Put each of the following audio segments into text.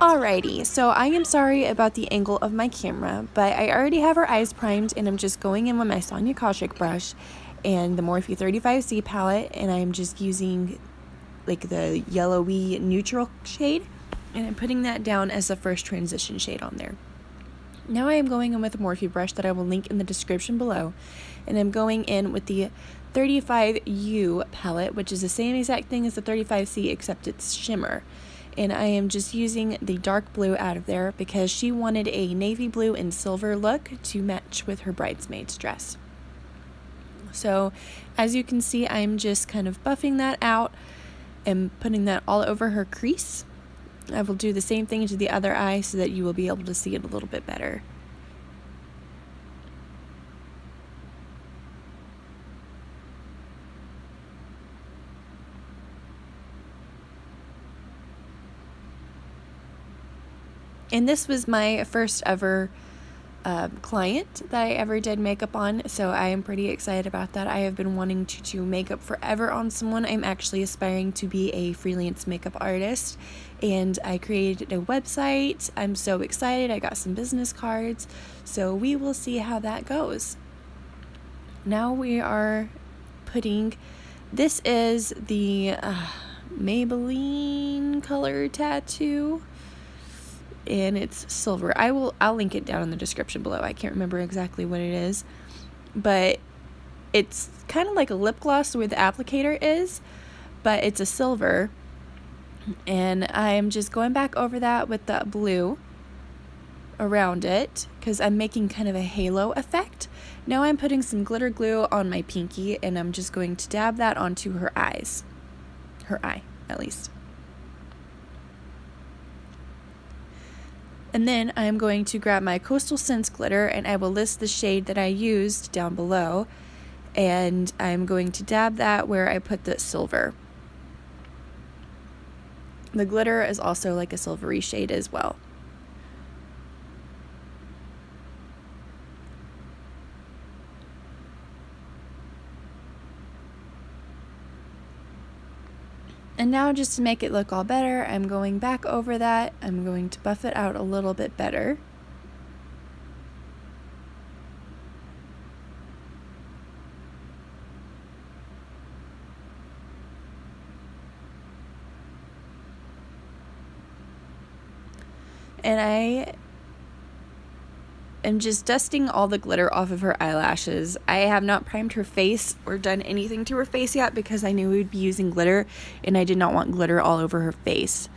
Alrighty, so I am sorry about the angle of my camera, but I already have her eyes primed, and I'm just going in with my Sonia Kashuk brush and the Morphe 35C palette, and I'm just using like the yellowy neutral shade, and I'm putting that down as the first transition shade on there. Now I am going in with a Morphe brush that I will link in the description below, and I'm going in with the 35U palette, which is the same exact thing as the 35C except it's shimmer. And I am just using the dark blue out of there because she wanted a navy blue and silver look to match with her bridesmaid's dress. So as you can see, I'm just kind of buffing that out and putting that all over her crease. I will do the same thing to the other eye so that you will be able to see it a little bit better. And this was my first ever client that I ever did makeup on, so I am pretty excited about that. I have been wanting to do makeup forever on someone. I'm actually aspiring to be a freelance makeup artist, and I created a website. I'm so excited. I got some business cards, so we will see how that goes. Now we are putting, this is the Maybelline color tattoo, and it's silver. I'll link it down in the description below. I can't remember exactly what it is, but it's kind of like a lip gloss where the applicator is, but it's a silver, and I'm just going back over that with the blue around it because I'm making kind of a halo effect. Now I'm putting some glitter glue on my pinky, and I'm just going to dab that onto her eyes, her eye at least. And then I'm going to grab my Coastal Scents glitter, and I will list the shade that I used down below, and I'm going to dab that where I put the silver. The glitter is also like a silvery shade as well. And now, just to make it look all better, I'm going back over that. I'm going to buff it out a little bit better. And I am just dusting all the glitter off of her eyelashes. I have not primed her face or done anything to her face yet because I knew we would be using glitter, and I did not want glitter all over her face.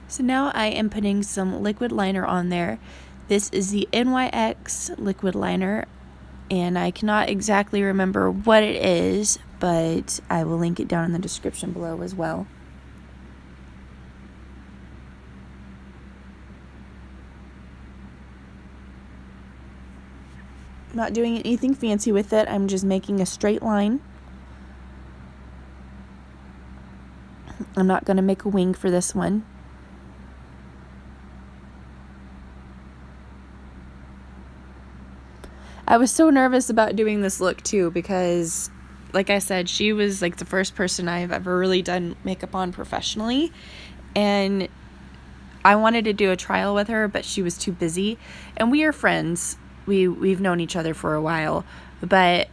So now I am putting some liquid liner on there. This is the NYX liquid liner, and I cannot exactly remember what it is, but I will link it down in the description below as well. I'm not doing anything fancy with it. I'm just making a straight line. I'm not going to make a wing for this one. I was so nervous about doing this look too because, like I said, she was like the first person I've ever really done makeup on professionally, and I wanted to do a trial with her, but she was too busy. And we are friends. We've known each other for a while, but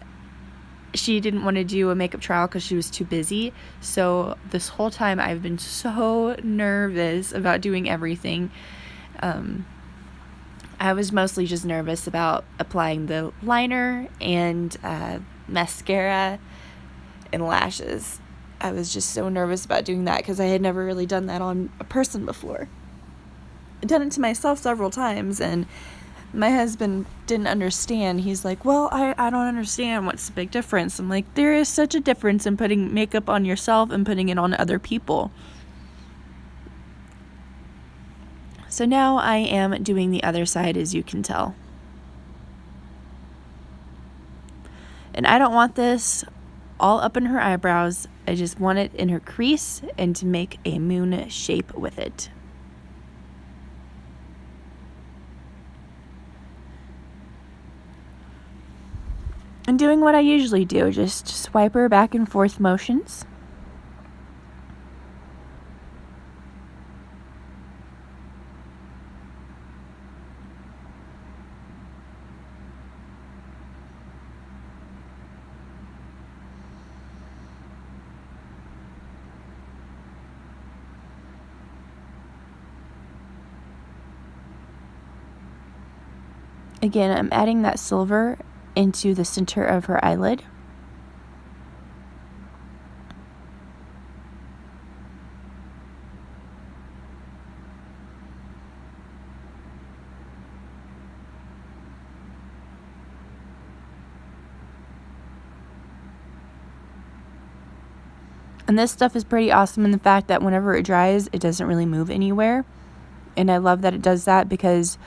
she didn't want to do a makeup trial because she was too busy. So this whole time I've been so nervous about doing everything. I was mostly just nervous about applying the liner and mascara and lashes. I was just so nervous about doing that because I had never really done that on a person before. I'd done it to myself several times, and my husband didn't understand. He's like, well, I don't understand. What's the big difference? I'm like, there is such a difference in putting makeup on yourself and putting it on other people. So now I am doing the other side, as you can tell. And I don't want this all up in her eyebrows. I just want it in her crease and to make a moon shape with it. And doing what I usually do, just swipe her back and forth motions. Again, I'm adding that silver into the center of her eyelid. And this stuff is pretty awesome in the fact that whenever it dries, it doesn't really move anywhere. And I love that it does that, because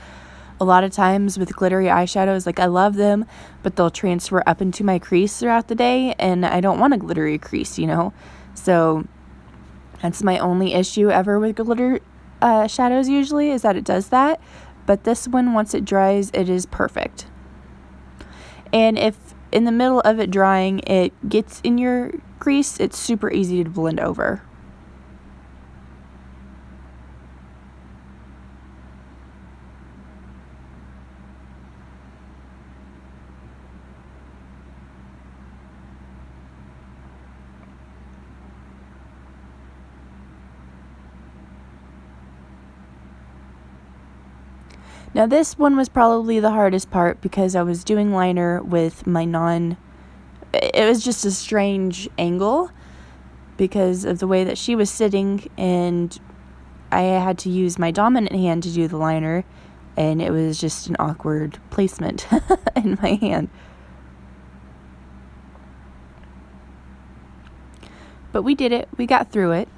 a lot of times with glittery eyeshadows, like, I love them, but they'll transfer up into my crease throughout the day, and I don't want a glittery crease, you know? So that's my only issue ever with glitter shadows usually, is that it does that. But this one, once it dries, it is perfect. And if in the middle of it drying, it gets in your crease, it's super easy to blend over. Now this one was probably the hardest part, because I was doing liner with my it was just a strange angle because of the way that she was sitting, and I had to use my dominant hand to do the liner, and it was just an awkward placement in my hand. But we did it. We got through it.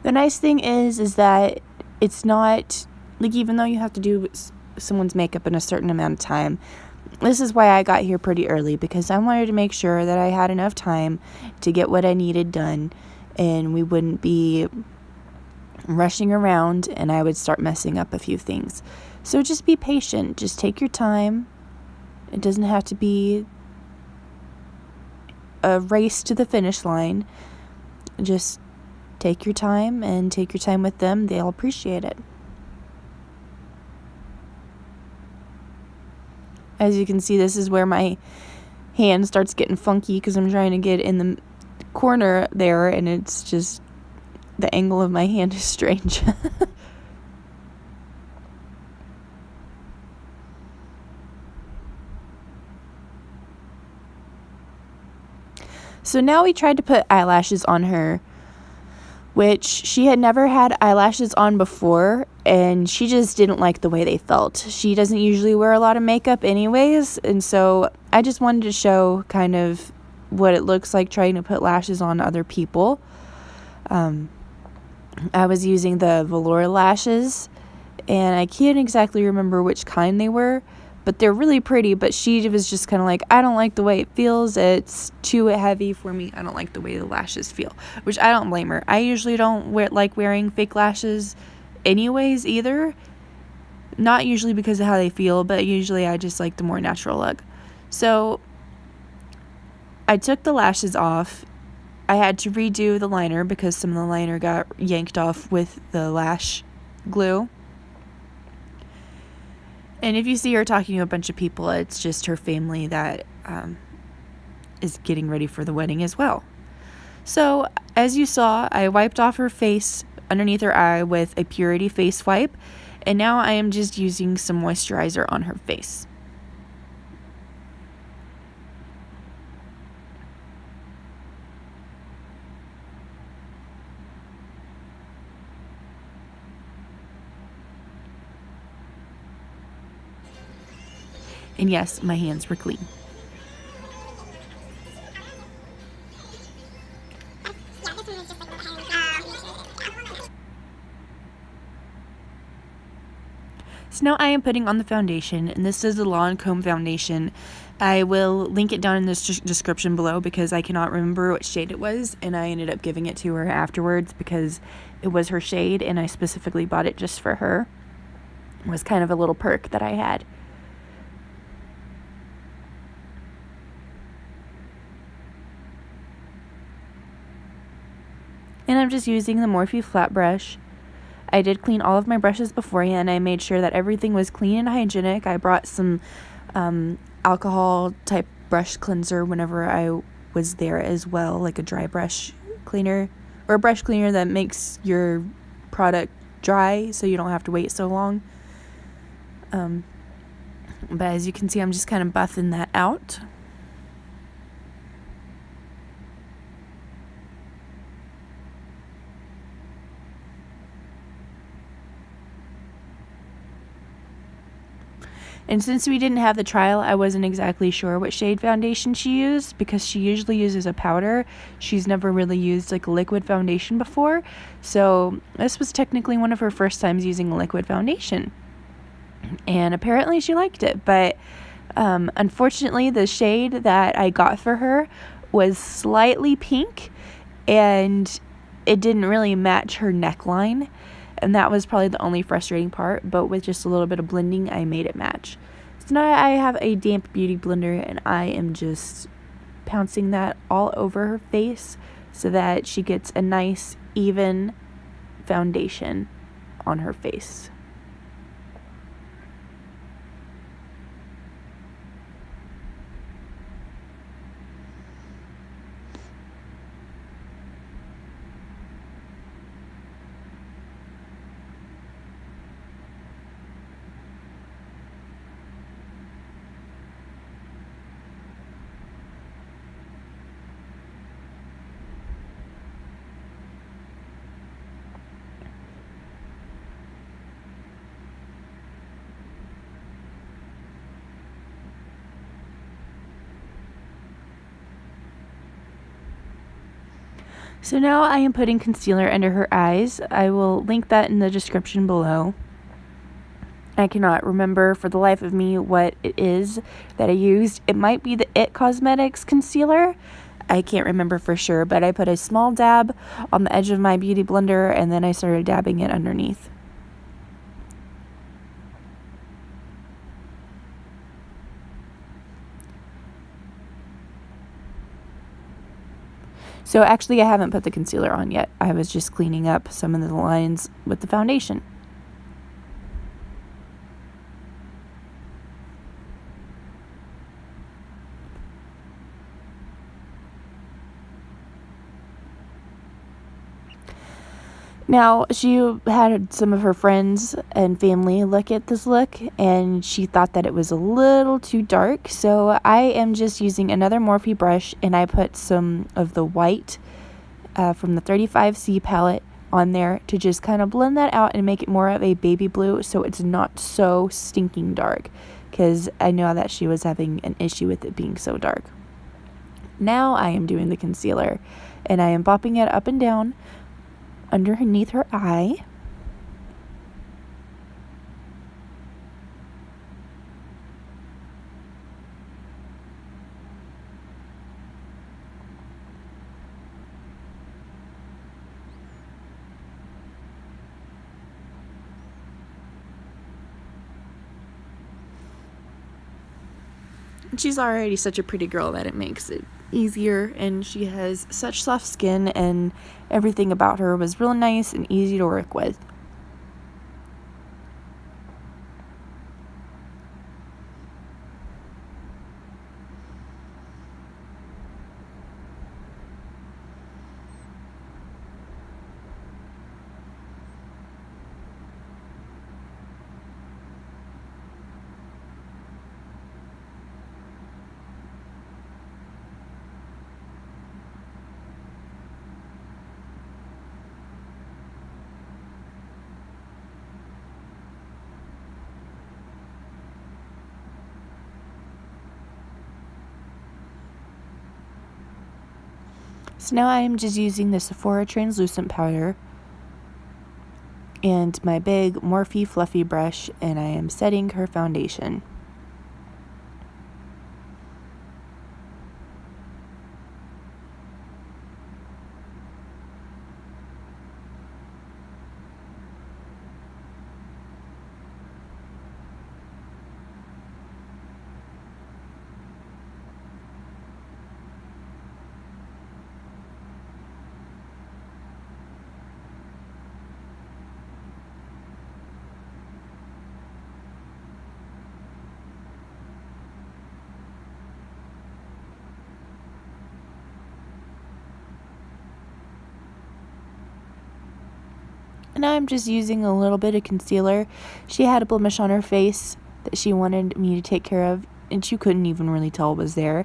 The nice thing is that it's not, like, even though you have to do someone's makeup in a certain amount of time, this is why I got here pretty early, because I wanted to make sure that I had enough time to get what I needed done, and we wouldn't be rushing around and I would start messing up a few things. So just be patient. Just take your time. It doesn't have to be a race to the finish line. Just take your time, and take your time with them. They'll appreciate it. As you can see, this is where my hand starts getting funky, because I'm trying to get in the corner there, and it's just, the angle of my hand is strange. So now we tried to put eyelashes on her, which she had never had eyelashes on before, and she just didn't like the way they felt. She doesn't usually wear a lot of makeup anyways, and so I just wanted to show kind of what it looks like trying to put lashes on other people. I was using the velour lashes, and I can't exactly remember which kind they were, but they're really pretty. But she was just kind of like, I don't like the way it feels. It's too heavy for me. I don't like the way the lashes feel, which I don't blame her. I usually don't like wearing fake lashes anyways either. Not usually because of how they feel, but usually I just like the more natural look. So I took the lashes off. I had to redo the liner because some of the liner got yanked off with the lash glue. And if you see her talking to a bunch of people, it's just her family that is getting ready for the wedding as well. So, as you saw, I wiped off her face underneath her eye with a Purity face wipe. And now I am just using some moisturizer on her face. And yes, my hands were clean. So now I am putting on the foundation, and this is the Lancome foundation. I will link it down in the description below because I cannot remember what shade it was, and I ended up giving it to her afterwards because it was her shade, and I specifically bought it just for her. It was kind of a little perk that I had. And I'm just using the Morphe flat brush. I did clean all of my brushes beforehand. I made sure that everything was clean and hygienic. I brought some alcohol type brush cleanser whenever I was there as well, like a dry brush cleaner or a brush cleaner that makes your product dry so you don't have to wait so long. But as you can see, I'm just kind of buffing that out. And since we didn't have the trial, I wasn't exactly sure what shade foundation she used because she usually uses a powder. She's never really used like a liquid foundation before. So this was technically one of her first times using a liquid foundation. And apparently she liked it. But unfortunately, the shade that I got for her was slightly pink and it didn't really match her neckline. And that was probably the only frustrating part, but with just a little bit of blending, I made it match. So now I have a damp beauty blender and I am just pouncing that all over her face so that she gets a nice, even foundation on her face. So now I am putting concealer under her eyes. I will link that in the description below. I cannot remember for the life of me what it is that I used. It might be the It Cosmetics concealer. I can't remember for sure, but I put a small dab on the edge of my beauty blender and then I started dabbing it underneath. So actually I haven't put the concealer on yet. I was just cleaning up some of the lines with the foundation. Now, she had some of her friends and family look at this look, and she thought that it was a little too dark, so I am just using another Morphe brush, and I put some of the white from the 35C palette on there to just kind of blend that out and make it more of a baby blue so it's not so stinking dark, because I know that she was having an issue with it being so dark. Now I am doing the concealer, and I am bopping it up and down underneath her eye. She's already such a pretty girl that it makes it easier, and she has such soft skin and everything about her was real nice and easy to work with. So now I am just using the Sephora translucent powder and my big Morphe fluffy brush, and I am setting her foundation. And now I'm just using a little bit of concealer. She had a blemish on her face that she wanted me to take care of, and she couldn't even really tell it was there.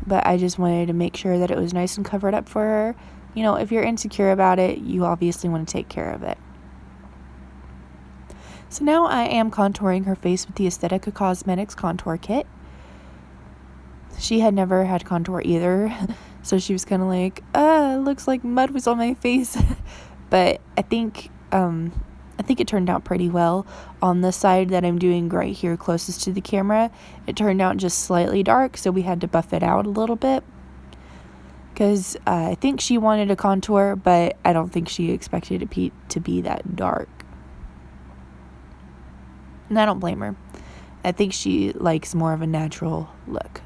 But I just wanted to make sure that it was nice and covered up for her. You know, if you're insecure about it, you obviously want to take care of it. So now I am contouring her face with the Aesthetica Cosmetics Contour Kit. She had never had contour either, so she was kind of like, it looks like mud was on my face. But I think it turned out pretty well. On the side that I'm doing right here closest to the camera, it turned out just slightly dark, so we had to buff it out a little bit. Because I think she wanted a contour, but I don't think she expected it to be that dark. And I don't blame her. I think she likes more of a natural look.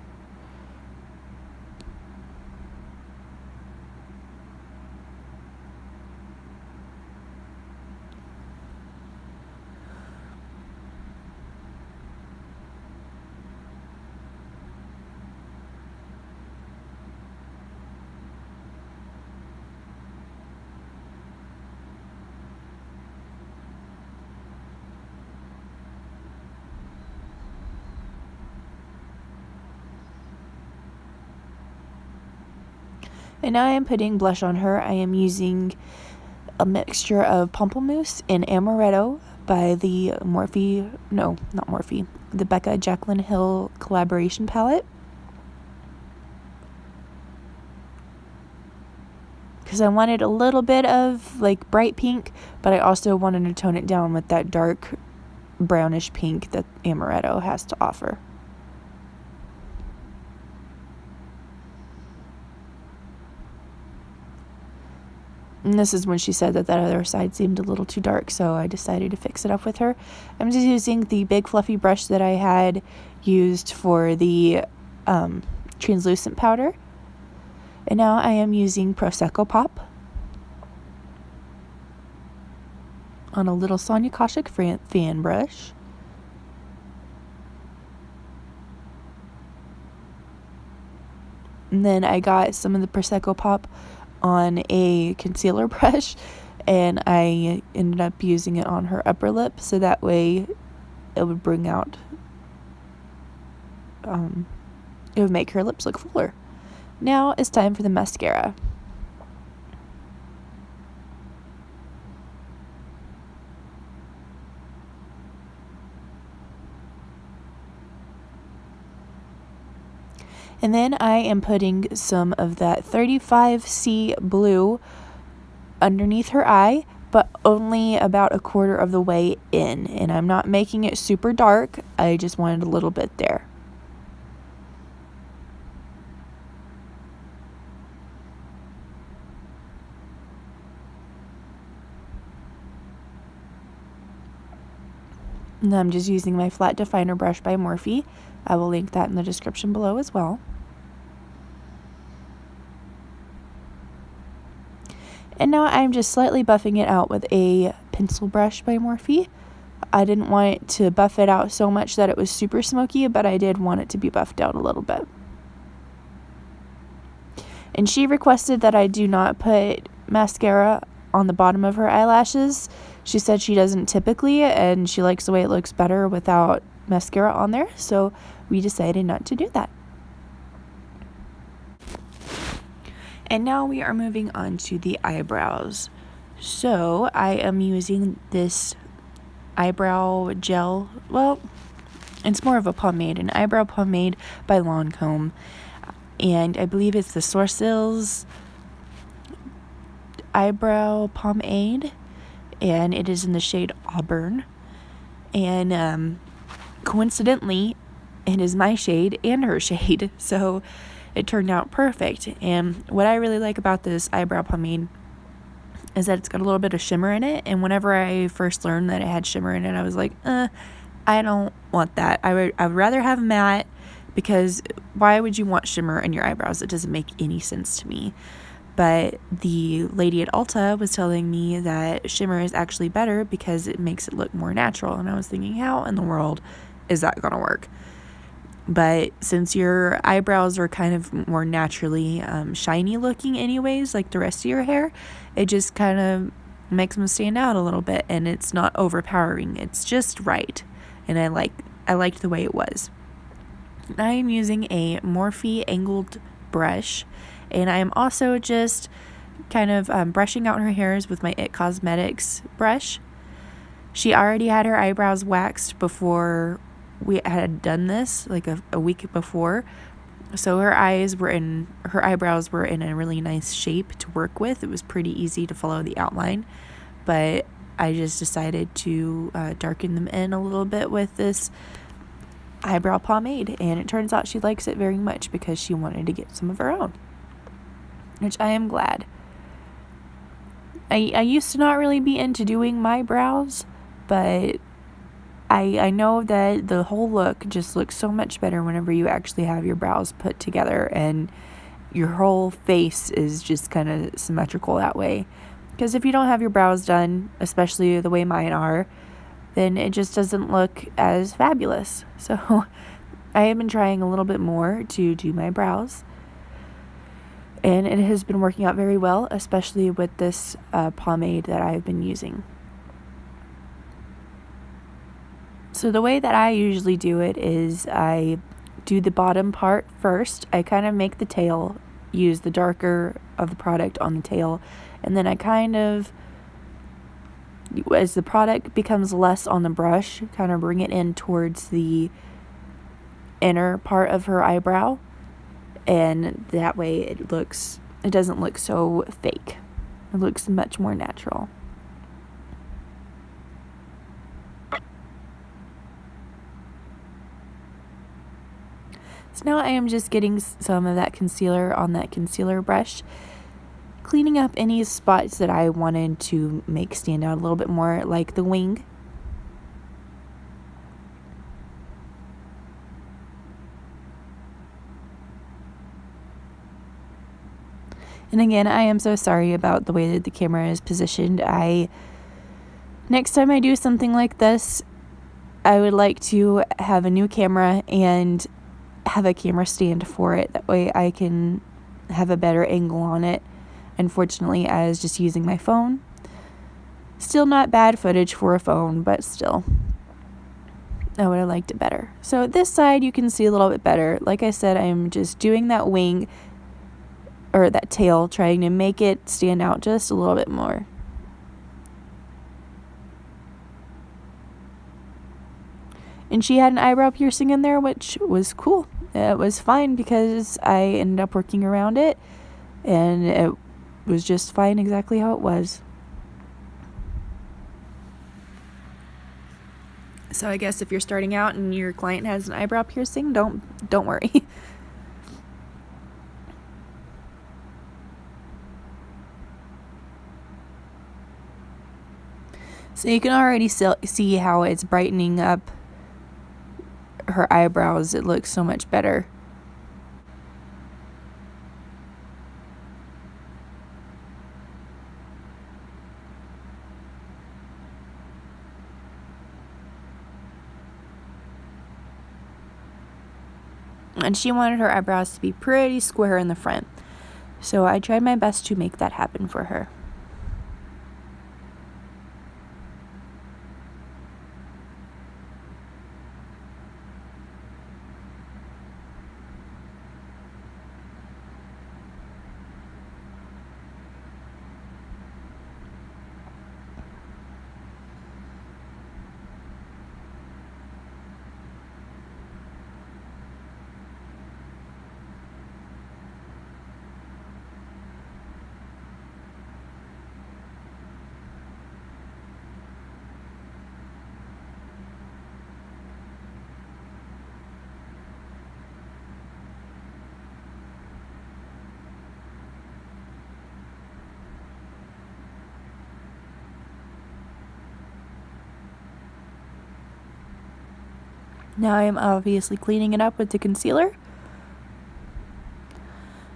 And now I am putting blush on her. I am using a mixture of Pamplemousse and Amaretto by the the Becca Jaclyn Hill collaboration palette. Because I wanted a little bit of like bright pink, but I also wanted to tone it down with that dark brownish pink that Amaretto has to offer. And this is when she said that other side seemed a little too dark, so I decided to fix it up with her. I'm just using the big fluffy brush that I had used for the translucent powder. And now I am using Prosecco Pop on a little Sonia Kashuk fan brush. And then I got some of the Prosecco Pop on a concealer brush, and I ended up using it on her upper lip, so that way it would bring out, it would make her lips look fuller. Now it's time for the mascara. And then I am putting some of that 35C blue underneath her eye, but only about a quarter of the way in. And I'm not making it super dark. I just wanted a little bit there. And I'm just using my flat definer brush by Morphe. I will link that in the description below as well. And now I'm just slightly buffing it out with a pencil brush by Morphe. I didn't want it to buff it out so much that it was super smoky, but I did want it to be buffed out a little bit. And she requested that I do not put mascara on the bottom of her eyelashes. She said she doesn't typically, and she likes the way it looks better without mascara on there, so we decided not to do that. And now we are moving on to the eyebrows. So I am using this eyebrow gel. Well, it's more of a pomade, an eyebrow pomade by Lancome. And I believe it's the Sourcils eyebrow pomade, and it is in the shade Auburn. And coincidentally, it is my shade and her shade, so it turned out perfect. And what I really like about this eyebrow pomade is that it's got a little bit of shimmer in it. And whenever I first learned that it had shimmer in it, I was like, I don't want that. I would rather have matte, because why would you want shimmer in your eyebrows? It doesn't make any sense to me. But the lady at Ulta was telling me that shimmer is actually better because it makes it look more natural. And I was thinking, how in the world is that going to work? But since your eyebrows are kind of more naturally shiny looking anyways, like the rest of your hair, it just kind of makes them stand out a little bit, and it's not overpowering. It's just right. And I liked the way it was. I am using a Morphe angled brush, and I am also just kind of brushing out her hairs with my It Cosmetics brush. She already had her eyebrows waxed before we had done this, like a week before. So her eyebrows were in a really nice shape to work with. It was pretty easy to follow the outline, but I just decided to darken them in a little bit with this eyebrow pomade, and it turns out she likes it very much because she wanted to get some of her own, which I am glad. I used to not really be into doing my brows, but I know that the whole look just looks so much better whenever you actually have your brows put together and your whole face is just kind of symmetrical that way. Because if you don't have your brows done, especially the way mine are, then it just doesn't look as fabulous. So I have been trying a little bit more to do my brows, and it has been working out very well, especially with this pomade that I've been using. So the way that I usually do it is I do the bottom part first. I kind of make the tail, use the darker of the product on the tail, and then I kind of, as the product becomes less on the brush, kind of bring it in towards the inner part of her eyebrow, and that way it doesn't look so fake. It looks much more natural. So now I am just getting some of that concealer on that concealer brush, cleaning up any spots that I wanted to make stand out a little bit more, like the wing. And again, I am so sorry about the way that the camera is positioned. Next time I do something like this, I would like to have a new camera and have a camera stand for it. That way I can have a better angle on it. Unfortunately, I was just using my phone. Still not bad footage for a phone, but still, I would have liked it better. So this side you can see a little bit better. Like I said, I'm just doing that wing, or that tail, trying to make it stand out just a little bit more. And she had an eyebrow piercing in there, which was cool. It was fine because I ended up working around it, and it was just fine exactly how it was. So I guess if you're starting out and your client has an eyebrow piercing, don't worry. So you can already see how it's brightening up her eyebrows. It looks so much better. And she wanted her eyebrows to be pretty square in the front, so I tried my best to make that happen for her. Now I'm obviously cleaning it up with the concealer.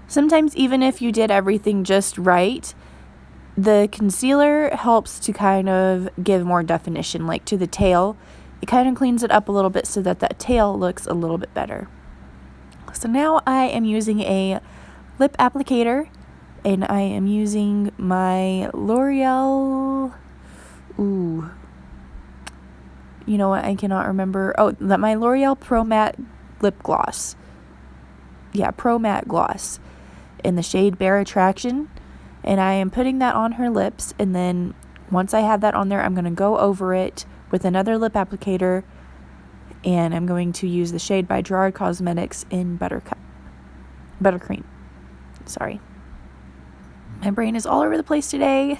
Sometimes even if you did everything just right, the concealer helps to kind of give more definition, like to the tail. It kind of cleans it up a little bit so that that tail looks a little bit better. So now I am using a lip applicator, and I am using my L'Oreal, you know what, I cannot remember, my L'Oreal Pro Matte Lip Gloss. Yeah, Pro Matte Gloss in the shade Bare Attraction. And I am putting that on her lips, and then once I have that on there, I'm going to go over it with another lip applicator, and I'm going to use the shade by Gerard Cosmetics in Buttercream. Sorry. My brain is all over the place today.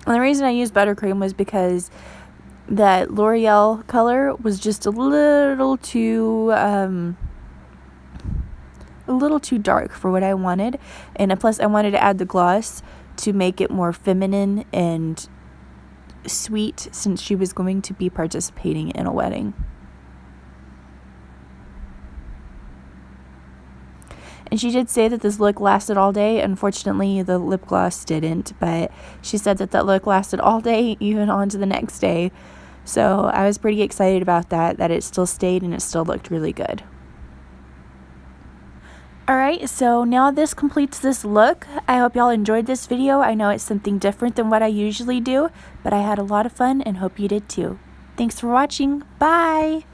And the reason I used Buttercream was because that L'Oreal color was just a little too dark for what I wanted. And plus I wanted to add the gloss to make it more feminine and sweet, since she was going to be participating in a wedding. And she did say that this look lasted all day. Unfortunately, the lip gloss didn't, but she said that that look lasted all day, even on to the next day. So I was pretty excited about that it still stayed and it still looked really good. Alright, so now this completes this look. I hope y'all enjoyed this video. I know it's something different than what I usually do, but I had a lot of fun and hope you did too. Thanks for watching. Bye!